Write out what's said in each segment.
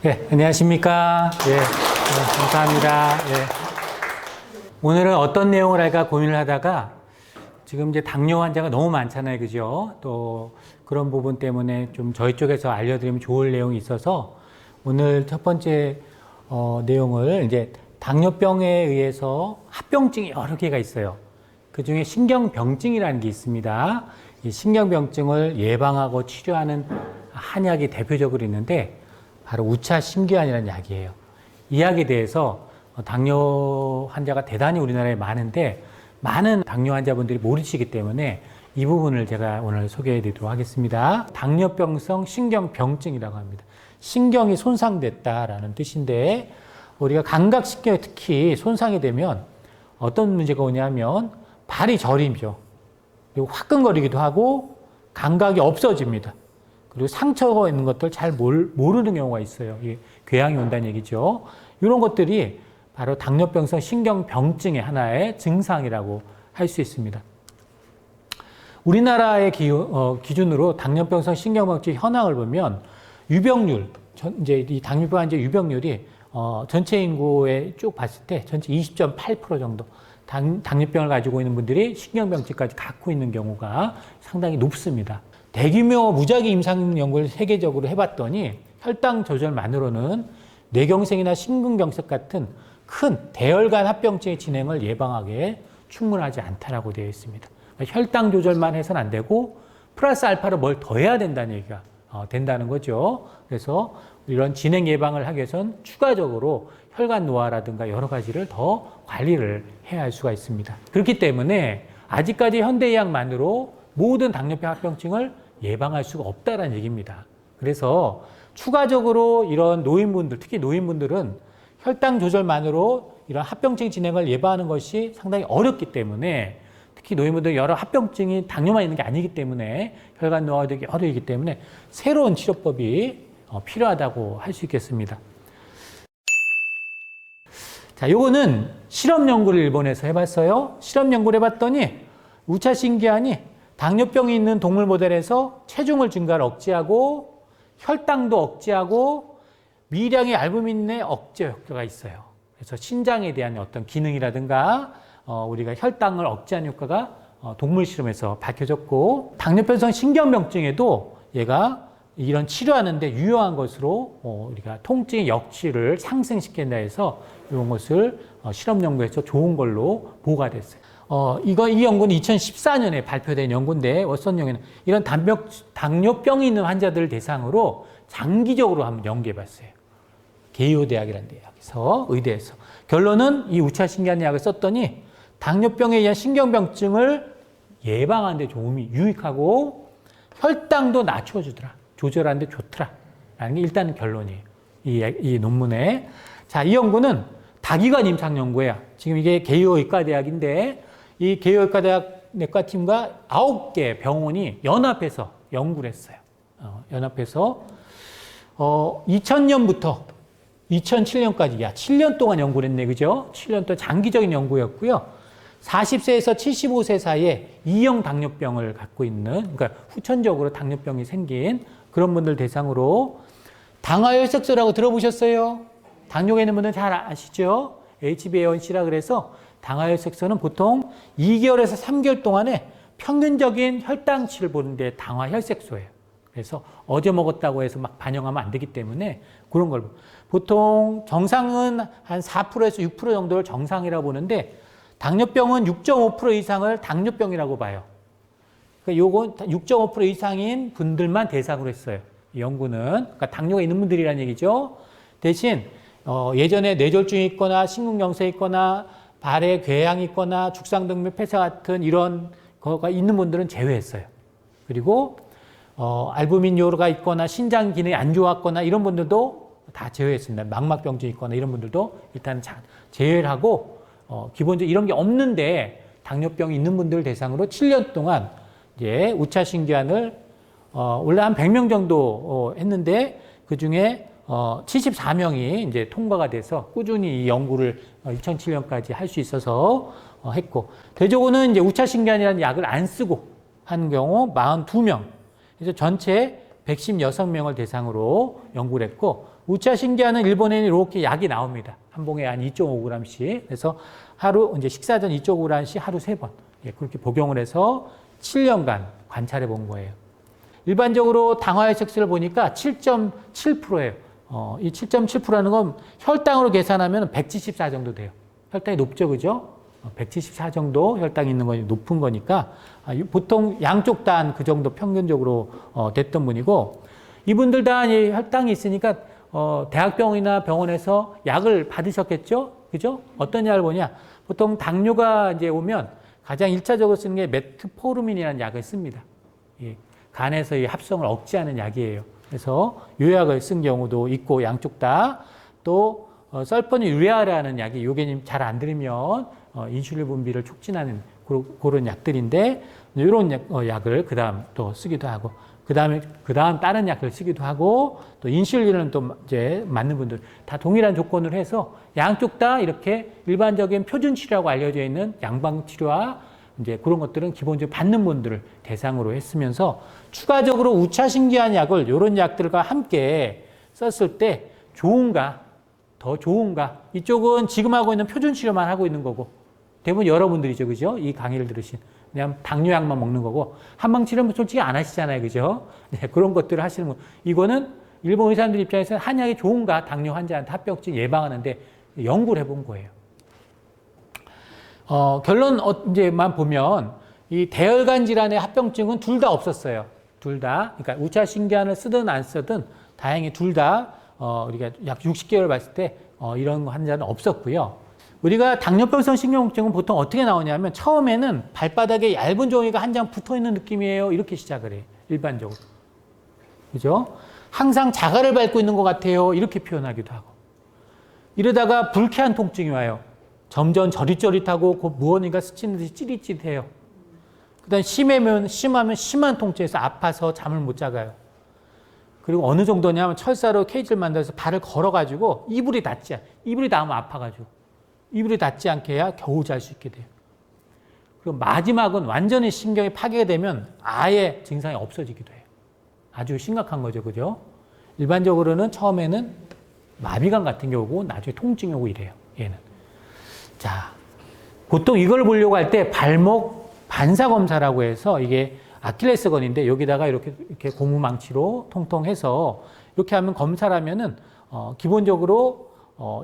네, 안녕하십니까. 감사합니다. 오늘은 어떤 내용을 할까 고민을 하다가 지금 이제 당뇨 환자가 너무 많잖아요. 그죠? 또 그런 부분 때문에 좀 저희 쪽에서 알려드리면 좋을 내용이 있어서 오늘 첫 번째 내용을 이제 당뇨병에 의해서 합병증이 여러 개가 있어요. 그 중에 신경병증이라는 게 있습니다. 이 신경병증을 예방하고 치료하는 한약이 대표적으로 있는데 바로 우차신규환이라는 약이에요. 이 약에 대해서 당뇨 환자가 대단히 우리나라에 많은데 많은 당뇨 환자분들이 모르시기 때문에 이 부분을 제가 오늘 소개해 드리도록 하겠습니다. 당뇨병성 신경병증이라고 합니다. 신경이 손상됐다라는 뜻인데 우리가 감각신경이 특히 손상이 되면 어떤 문제가 오냐면 발이 저림죠. 그리고 화끈거리기도 하고 감각이 없어집니다. 그리고 상처가 있는 것들 잘 모르는 경우가 있어요. 궤양이 온다는 얘기죠. 이런 것들이 바로 당뇨병성 신경병증의 하나의 증상이라고 할 수 있습니다. 우리나라의 기준으로 당뇨병성 신경병증 현황을 보면 유병률, 이제 이 당뇨병 환자 유병률이 전체 인구에 쭉 봤을 때 전체 20.8% 정도 당뇨병을 가지고 있는 분들이 신경병증까지 갖고 있는 경우가 상당히 높습니다. 대규모 무작위 임상 연구를 세계적으로 해봤더니 혈당 조절만으로는 뇌경색이나 심근경색 같은 큰 대혈관 합병증의 진행을 예방하기에 충분하지 않다라고 되어 있습니다. 혈당 조절만 해서는 안 되고 플러스 알파로 뭘 더 해야 된다는 얘기가 된다는 거죠. 그래서 이런 진행 예방을 하기 위해서는 추가적으로 혈관 노화라든가 여러 가지를 더 관리를 해야 할 수가 있습니다. 그렇기 때문에 아직까지 현대의학만으로 모든 당뇨병 합병증을 예방할 수가 없다는 얘기입니다. 그래서 추가적으로 이런 노인분들, 특히 노인분들은 혈당 조절만으로 이런 합병증 진행을 예방하는 것이 상당히 어렵기 때문에 특히 노인분들 여러 합병증이 당뇨만 있는 게 아니기 때문에 혈관 노화가 되기 어려우기 때문에 새로운 치료법이 필요하다고 할 수 있겠습니다. 자, 요거는 실험 연구를 일본에서 해봤어요. 실험 연구를 해봤더니 우차신기환이 당뇨병이 있는 동물 모델에서 체중을 증가를 억제하고 혈당도 억제하고 미량의 알부민의 억제 효과가 있어요. 그래서 신장에 대한 어떤 기능이라든가 우리가 혈당을 억제하는 효과가 동물 실험에서 밝혀졌고 당뇨병성 신경병증에도 얘가 이런 치료하는데 유효한 것으로 우리가 통증의 역치를 상승시킨다 해서 이런 것을 실험 연구에서 좋은 걸로 보고가 됐어요. 이 연구는 2014년에 발표된 연구인데 어떤 연구는 이런 당뇨병이 있는 환자들을 대상으로 장기적으로 한번 연구해 봤어요. 게이오 대학이라는 대학에서 의대에서 결론은 이 우차신기환 약을 썼더니 당뇨병에 의한 신경병증을 예방하는 데 도움이 유익하고 혈당도 낮춰주더라. 조절하는 데 좋더라. 라는 게 일단 결론이에요. 이 논문에. 자, 이 연구는 다기관 임상 연구예요. 지금 이게 게이오 의과대학인데 이 게이오 의과대학 내과팀과 9개 병원이 연합해서 연구를 했어요. 연합해서 2000년부터 2007년까지 7년 동안 연구를 했네. 그죠? 7년 동안 장기적인 연구였고요. 40세에서 75세 사이에 2형 당뇨병을 갖고 있는, 그러니까 후천적으로 당뇨병이 생긴 그런 분들 대상으로 당화혈색소라고 들어보셨어요? 당뇨가 있는 분들은 잘 아시죠? HbA1c라 그래서 당화혈색소는 보통 2개월에서 3개월 동안에 평균적인 혈당치를 보는데 당화혈색소예요. 그래서 어제 먹었다고 해서 막 반영하면 안 되기 때문에 그런 걸 보통 정상은 한 4%에서 6% 정도를 정상이라고 보는데 당뇨병은 6.5% 이상을 당뇨병이라고 봐요. 그러니까 요건 6.5% 이상인 분들만 대상으로 했어요. 이 연구는. 그러니까 당뇨가 있는 분들이라는 얘기죠. 대신 예전에 뇌졸중이 있거나 심근경색이 있거나 발에 궤양이 있거나 죽상동맥 폐사 같은 이런 거가 있는 분들은 제외했어요. 그리고 알부민 요로가 있거나 신장 기능이 안 좋았거나 이런 분들도 다 제외했습니다. 망막병증이 있거나 이런 분들도 일단 제외를 하고 기본적으로 이런 게 없는데 당뇨병이 있는 분들 대상으로 7년 동안 이제 우차신기환을 원래 한 100명 정도 했는데 그 중에 74명이 이제 통과가 돼서 꾸준히 이 연구를 2007년까지 할 수 있어서 했고 대조고는 이제 우차신기환이라는 약을 안 쓰고 한 경우 42명. 그래서 전체 116명을 대상으로 연구를 했고 우차신기하는 일본에는 이렇게 약이 나옵니다. 한 봉에 한 2.5g씩. 그래서 하루, 이제 식사 전 2.5g씩 하루 3번. 예, 그렇게 복용을 해서 7년간 관찰해 본 거예요. 일반적으로 당화혈색소를 보니까 7.7%예요. 이 7.7%라는 건 혈당으로 계산하면 174 정도 돼요. 혈당이 높죠, 그죠? 174 정도 혈당이 있는 건 높은 거니까 보통 양쪽 다 그 정도 평균적으로 됐던 분이고, 이분들 다 혈당이 있으니까 대학병원이나 병원에서 약을 받으셨겠죠? 그죠? 어떤 약을 보냐? 보통 당뇨가 이제 오면 가장 1차적으로 쓰는 게 메트포르민이라는 약을 씁니다. 예, 간에서 이 합성을 억제하는 약이에요. 그래서 요 약을 쓴 경우도 있고, 양쪽 다. 또 설포니유레아라는 약이, 요게 잘 안 들으면 인슐린 분비를 촉진하는 그런 약들인데, 이런 약을 그 다음 또 쓰기도 하고, 그 다음 다른 약을 쓰기도 하고, 또 인슐린은 또 이제 맞는 분들 다 동일한 조건을 해서 양쪽 다 이렇게 일반적인 표준 치료라고 알려져 있는 양방 치료와 이제 그런 것들은 기본적으로 받는 분들을 대상으로 했으면서, 추가적으로 우차신기한 약을 이런 약들과 함께 썼을 때 좋은가, 더 좋은가? 이쪽은 지금 하고 있는 표준 치료만 하고 있는 거고, 대부분 여러분들이죠, 그죠? 이 강의를 들으신. 그냥 당뇨약만 먹는 거고, 한방치료는 솔직히 안 하시잖아요, 그죠? 네, 그런 것들을 하시는 거. 이거는 일본 의사들 입장에서는 한약이 좋은가, 당뇨 환자한테 합병증 예방하는데 연구를 해본 거예요. 결론 이제만 보면 이 대혈관 질환의 합병증은 둘 다 없었어요. 둘 다. 그러니까 우차신기한을 쓰든 안 쓰든 다행히 둘 다 우리가 약 60개월 봤을 때 이런 환자는 없었고요. 우리가 당뇨병성 신경통증은 보통 어떻게 나오냐면, 처음에는 발바닥에 얇은 종이가 한 장 붙어 있는 느낌이에요. 이렇게 시작을 해요. 일반적으로. 그죠? 항상 자갈을 밟고 있는 것 같아요. 이렇게 표현하기도 하고. 이러다가 불쾌한 통증이 와요. 점점 저릿저릿하고 무언가 스치는 듯이 찌릿찌릿해요. 그 다음 심하면 심한 통증에서 아파서 잠을 못 자가요. 그리고 어느 정도냐면 철사로 케이지를 만들어서 발을 걸어가지고 이불이 닿으면 아파가지고 이불이 닿지 않게 해야 겨우 잘 수 있게 돼요. 그리고 마지막은 완전히 신경이 파괴되면 아예 증상이 없어지기도 해요. 아주 심각한 거죠, 그죠? 일반적으로는 처음에는 마비감 같은 게 오고 나중에 통증이 오고 이래요, 얘는. 자, 보통 이걸 보려고 할 때 발목 반사검사라고 해서, 이게 아킬레스건인데 여기다가 이렇게 고무망치로 통통해서 이렇게 하면 검사라면은 기본적으로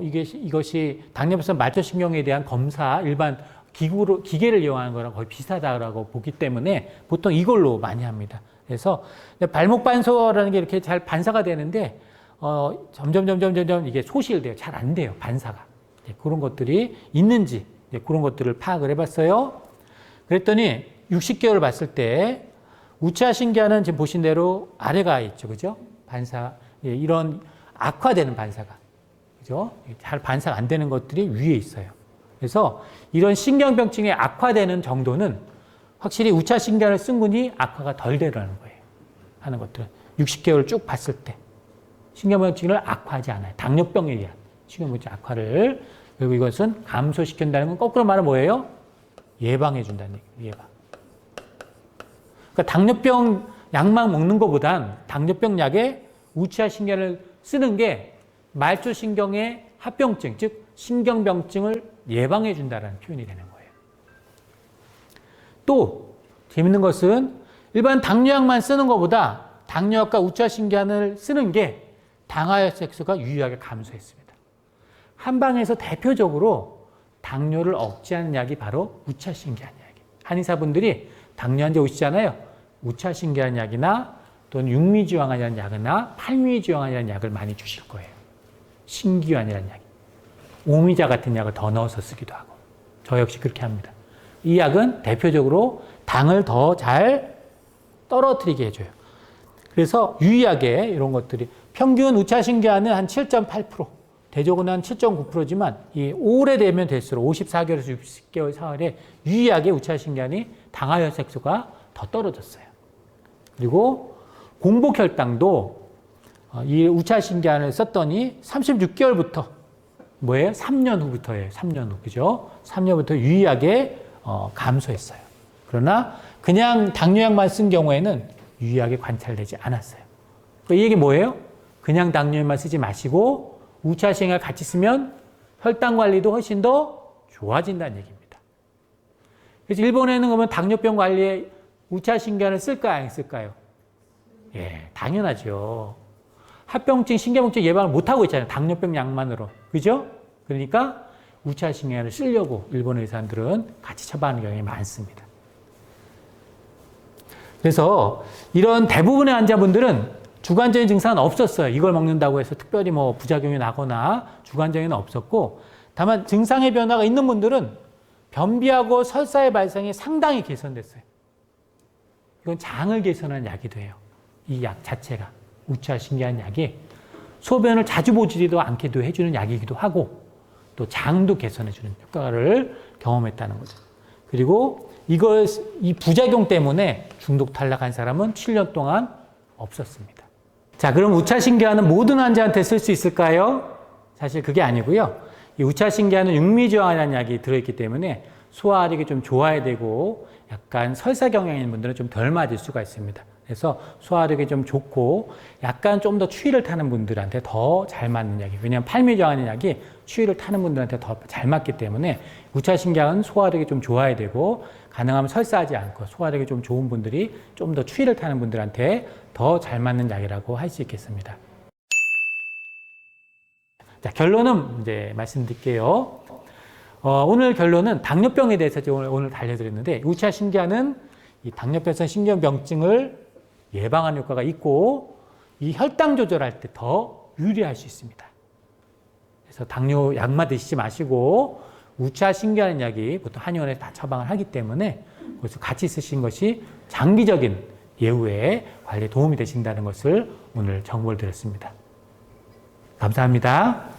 이것이 당뇨병성 말초신경에 대한 검사, 일반 기계를 이용하는 거랑 거의 비슷하다고 보기 때문에 보통 이걸로 많이 합니다. 그래서 발목 반소라는 게 이렇게 잘 반사가 되는데 점점 이게 소실돼요. 잘 안 돼요, 반사가. 그런 것들이 있는지 그런 것들을 파악을 해봤어요. 그랬더니 60개월 봤을 때 우차신기한은 지금 보신 대로 아래가 있죠, 그죠? 반사, 이런 악화되는 반사가, 그죠? 잘 반사가 안 되는 것들이 위에 있어요. 그래서 이런 신경병증의 악화되는 정도는 확실히 우차신기한을 쓴 분이 악화가 덜 되라는 거예요. 하는 것들은 60개월 쭉 봤을 때 신경병증을 악화하지 않아요. 당뇨병에 의한 신경병증 악화를. 그리고 이것은 감소시킨다는 건 거꾸로 말하면 뭐예요? 예방해 준다는 얘기예요. 예방. 그러니까 당뇨병 약만 먹는 것보단 당뇨병 약에 우차신기한을 쓰는 게 말초신경의 합병증, 즉 신경병증을 예방해 준다는 표현이 되는 거예요. 또 재밌는 것은 일반 당뇨약만 쓰는 것보다 당뇨약과 우차신기한을 쓰는 게 당화혈색소가 유의하게 감소했습니다. 한방에서 대표적으로 당뇨를 억제하는 약이 바로 우차신기한 약이에요. 한의사분들이 당뇨 환자 오시잖아요. 우차신기한 약이나 또는 육미지황이라는 약이나 팔미지황이라는 약을 많이 주실 거예요. 신기환이라는 약, 오미자 같은 약을 더 넣어서 쓰기도 하고, 저 역시 그렇게 합니다. 이 약은 대표적으로 당을 더 잘 떨어뜨리게 해줘요. 그래서 유의하게 이런 것들이 평균 우차신기한은 한 7.8%, 대조군은 한 7.9%지만 이 오래되면 될수록 54개월에서 60개월 사흘에 유의하게 우차신기한이 당화혈색소가 더 떨어졌어요. 그리고 공복혈당도 이 우차신기한을 썼더니 36개월부터 뭐예요? 3년 후부터예요. 3년 후. 그죠? 3년부터 유의하게 감소했어요. 그러나 그냥 당뇨약만 쓴 경우에는 유의하게 관찰되지 않았어요. 이 얘기 뭐예요? 그냥 당뇨에만 쓰지 마시고 우차신경을 같이 쓰면 혈당 관리도 훨씬 더 좋아진다는 얘기입니다. 그래서 일본에는 그러면 당뇨병 관리에 우차신경을 쓸까요? 안 쓸까요? 예, 당연하죠. 합병증, 신경병증 예방을 못하고 있잖아요. 당뇨병 약만으로. 그죠? 그러니까 우차신경을 쓰려고 일본 의사들은 같이 처방하는 경우가 많습니다. 그래서 이런 대부분의 환자분들은 주관적인 증상은 없었어요. 이걸 먹는다고 해서 특별히 뭐 부작용이 나거나 주관적인 없었고, 다만 증상의 변화가 있는 분들은 변비하고 설사의 발생이 상당히 개선됐어요. 이건 장을 개선하는 약이기도 해요. 이 약 자체가 우차신경 약이 소변을 자주 보지도 않게도 해주는 약이기도 하고 또 장도 개선해주는 효과를 경험했다는 거죠. 그리고 이 부작용 때문에 중독 탈락한 사람은 7년 동안 없었습니다. 자, 그럼 우차신경은 모든 환자한테 쓸 수 있을까요? 사실 그게 아니고요. 이 우차신경은 육미저하라는 약이 들어있기 때문에 소화력이 좀 좋아야 되고 약간 설사 경향이 있는 분들은 좀 덜 맞을 수가 있습니다. 그래서 소화력이 좀 좋고 약간 좀 더 추위를 타는 분들한테 더 잘 맞는 약이에요. 왜냐하면 팔미저하는 약이 추위를 타는 분들한테 더 잘 맞기 때문에 우차신경은 소화력이 좀 좋아야 되고 가능하면 설사하지 않고 소화력이 좀 좋은 분들이 좀 더 추위를 타는 분들한테 더 잘 맞는 약이라고 할 수 있겠습니다. 자, 결론은 이제 말씀드릴게요. 오늘 결론은 당뇨병에 대해서 오늘 알려드렸는데 우차신경은 이 당뇨병성 신경병증을 예방하는 효과가 있고 이 혈당 조절할 때 더 유리할 수 있습니다. 그래서 당뇨 약만 드시지 마시고 우차신경 약이 보통 한의원에 다 처방을 하기 때문에 그래서 같이 쓰신 것이 장기적인 예후에 관리에 도움이 되신다는 것을 오늘 정보를 드렸습니다. 감사합니다.